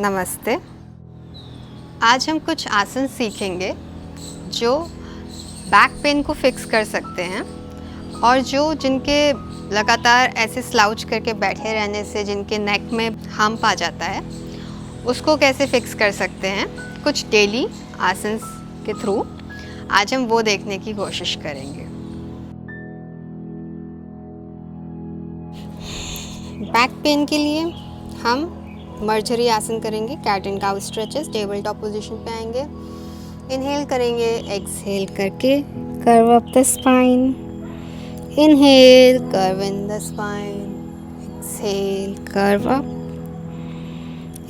नमस्ते। आज हम कुछ आसन सीखेंगे जो बैक पेन को फिक्स कर सकते हैं और जिनके लगातार ऐसे स्लाउच करके बैठे रहने से जिनके नेक में हम्प आ जाता है, उसको कैसे फिक्स कर सकते हैं कुछ डेली आसन के थ्रू। आज हम वो देखने की कोशिश करेंगे। बैक पेन के लिए हम मर्जरी आसन करेंगे, cat and cow stretches. Table top position पे आएंगे, इनहेल करेंगे, एक्सहेल करके curve up the spine, inhale curve in the spine, exhale curve up,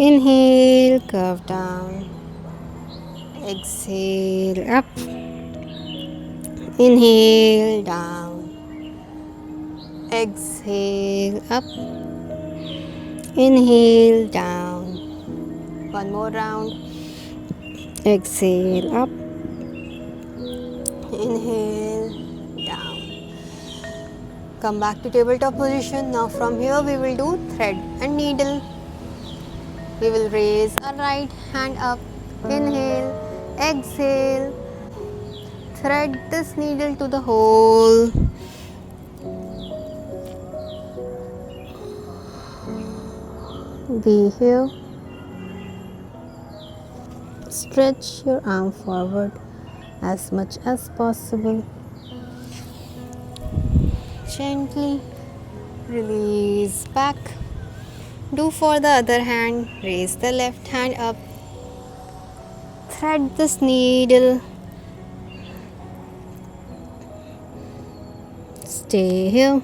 inhale curve down, exhale up, inhale down, exhale up, inhale down. One more round. Exhale up, inhale down. Come back to tabletop position. Now from here we will do thread and needle. We will raise our right hand up, inhale, exhale, thread this needle to the hole. Be here. Stretch your arm forward as much as possible. Gently release back. Do for the other hand. Raise the left hand up. Thread this needle. Stay here.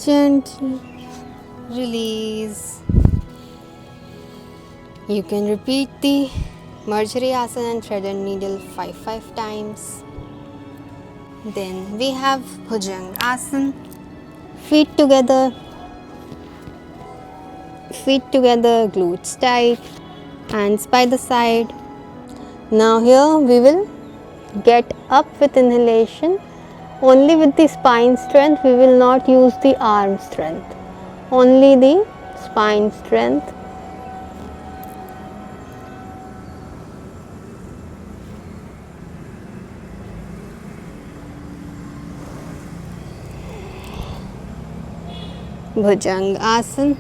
Gently release. You can repeat the Marjari Asana and thread and needle 5 times. Then we have Bhujang Asana. Feet together, glutes tight, hands by the side. Now here we will get up with inhalation. Only with the spine strength, we will not use the arm strength, only the spine strength. Bhujang Asana.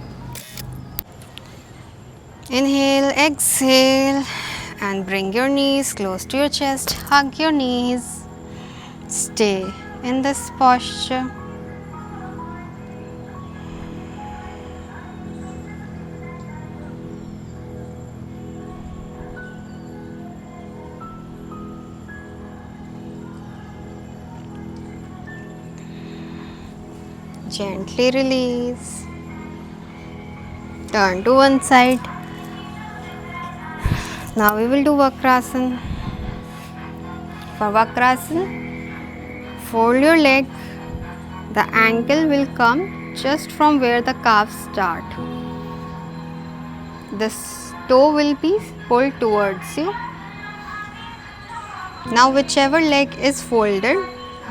Inhale, exhale and bring your knees close to your chest. Hug your knees. Stay in this posture. Gently release. Turn to one side. Now we will do Vakrasana. For Vakrasana, fold your leg. The ankle will come just from where the calves start. The toe will be pulled towards you. Now whichever leg is folded,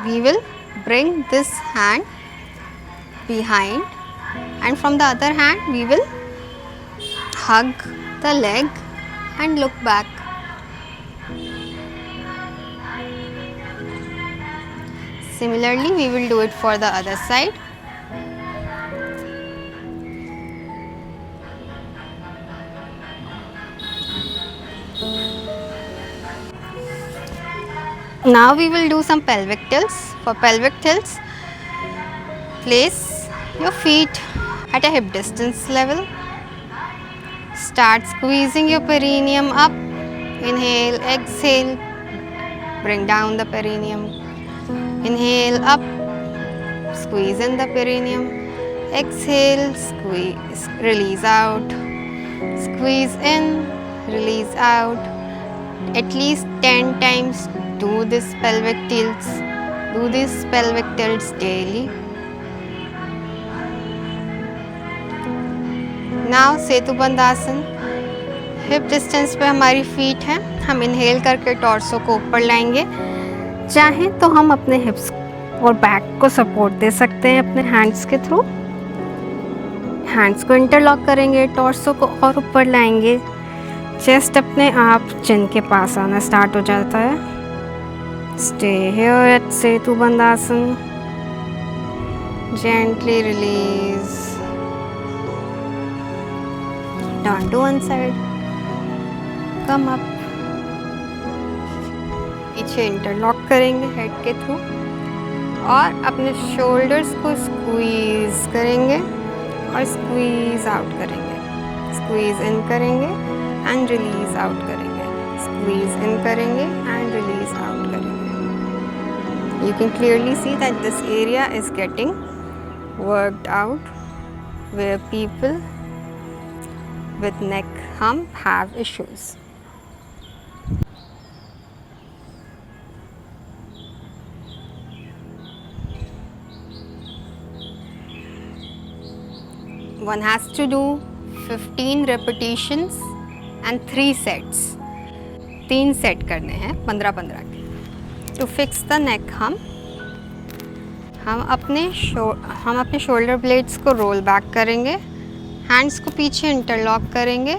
we will bring this hand behind, and from the other hand we will hug the leg and look back. Similarly, we will do it for the other side. Now we will do some pelvic tilts. For pelvic tilts, place your feet at a hip distance level. Start squeezing your perineum up. Inhale, exhale, bring down the perineum. Inhale up, squeeze in the perineum. Exhale, squeeze, release out. Squeeze in, release out. At least 10 times do this pelvic tilts. Do these pelvic tilts daily. Now सेतुबंद आसन। Hip distance पे हमारी feet है। हम inhale करके torso को ऊपर लाएंगे। चाहें तो हम अपने हिप्स और बैक को सपोर्ट दे सकते हैं अपने हैंड्स के थ्रू। हैंड्स को इंटरलॉक करेंगे, टॉर्सो को और ऊपर लाएंगे। चेस्ट अपने आप चिन के पास आना स्टार्ट हो जाता है। स्टे हियर एट सेतुबंद आसन। Gently release. Turn to one side. Come up. पीछे इंटरलॉक करेंगे हेड के थ्रू और अपने शोल्डर्स को स्क्वीज करेंगे और स्क्वीज आउट करेंगे। स्क्वीज इन करेंगे एंड रिलीज आउट करेंगे। स्क्वीज इन करेंगे एंड रिलीज आउट करेंगे। You can clearly see that this area is getting worked out where people with neck hump have issues. One has to do 15 repetitions and 3 sets. 3 set करने हैं 15-15 के। To fix the neck hump, हम अपने shoulder blades को roll back करेंगे। Hands को पीछे interlock करेंगे।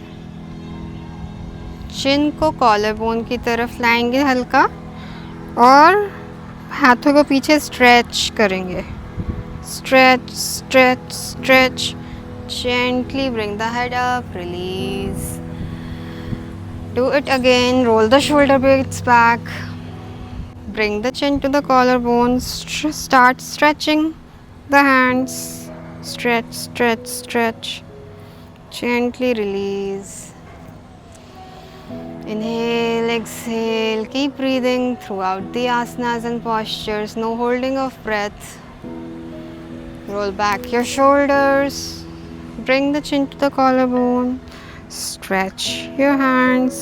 चिन को कॉलर बोन की तरफ लाएंगे हल्का और हाथों को पीछे स्ट्रेच करेंगे। Stretch stretch stretch. Gently bring the head up, release. Do it again. Roll the shoulder blades back. Bring the chin to the collarbone. Start stretching the hands. Stretch, stretch, stretch. Gently release. Inhale, exhale. Keep breathing throughout the asanas and postures. No holding of breath. Roll back your shoulders. Bring the chin to the collarbone. Stretch your hands.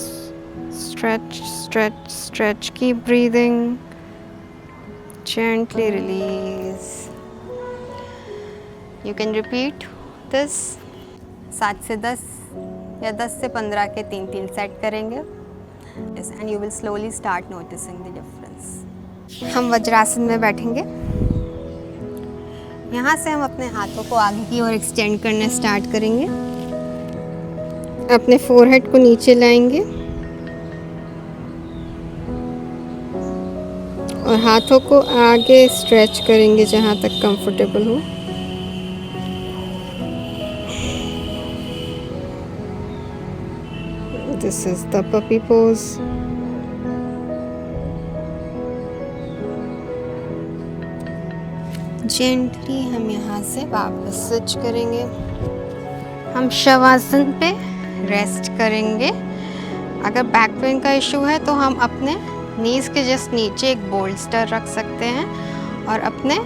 Stretch, stretch, stretch. Keep breathing. Gently release. You can repeat this 7 से 10 या 10 से 15 के 3-3 set करेंगे। Yes, and you will slowly start noticing the difference. हम वज्रासन में बैठेंगे। यहाँ से हम अपने हाथों को आगे की ओर एक्सटेंड करना स्टार्ट करेंगे। अपने फोरहेड को नीचे लाएंगे और हाथों को आगे स्ट्रेच करेंगे जहाँ तक कंफर्टेबल हो। This is the puppy pose. Gently हम यहाँ से वापस स्विच करेंगे। हम शवासन पे रेस्ट करेंगे। अगर बैक पेन का इशू है तो हम अपने नीज के जस्ट नीचे एक बोल्स्टर रख सकते हैं और अपने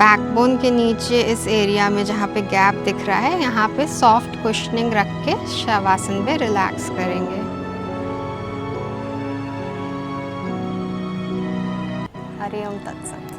बैकबोन के नीचे इस एरिया में जहाँ पे गैप दिख रहा है यहाँ पे सॉफ्ट कुशनिंग रख के शवासन पे रिलैक्स करेंगे। हरि ओम तत्सत।